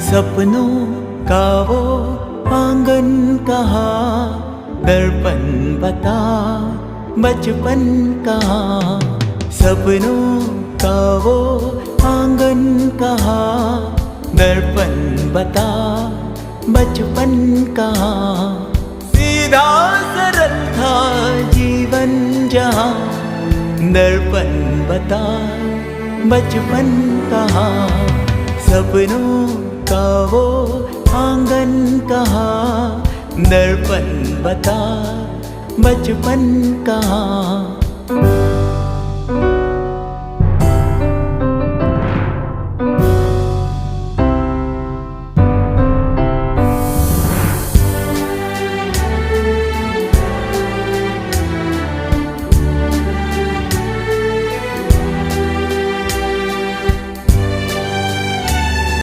सपनों का वो आंगन कहाँ, दर्पण बता बचपन कहाँ। सपनों का वो आंगन कहाँ, दर्पण बता बचपन कहाँ। सीधा सरल था जीवन जहाँ, दर्पण बता बचपन कहाँ। सपनों का वो आंगन कहाँ, दर्पण बता बचपन कहाँ।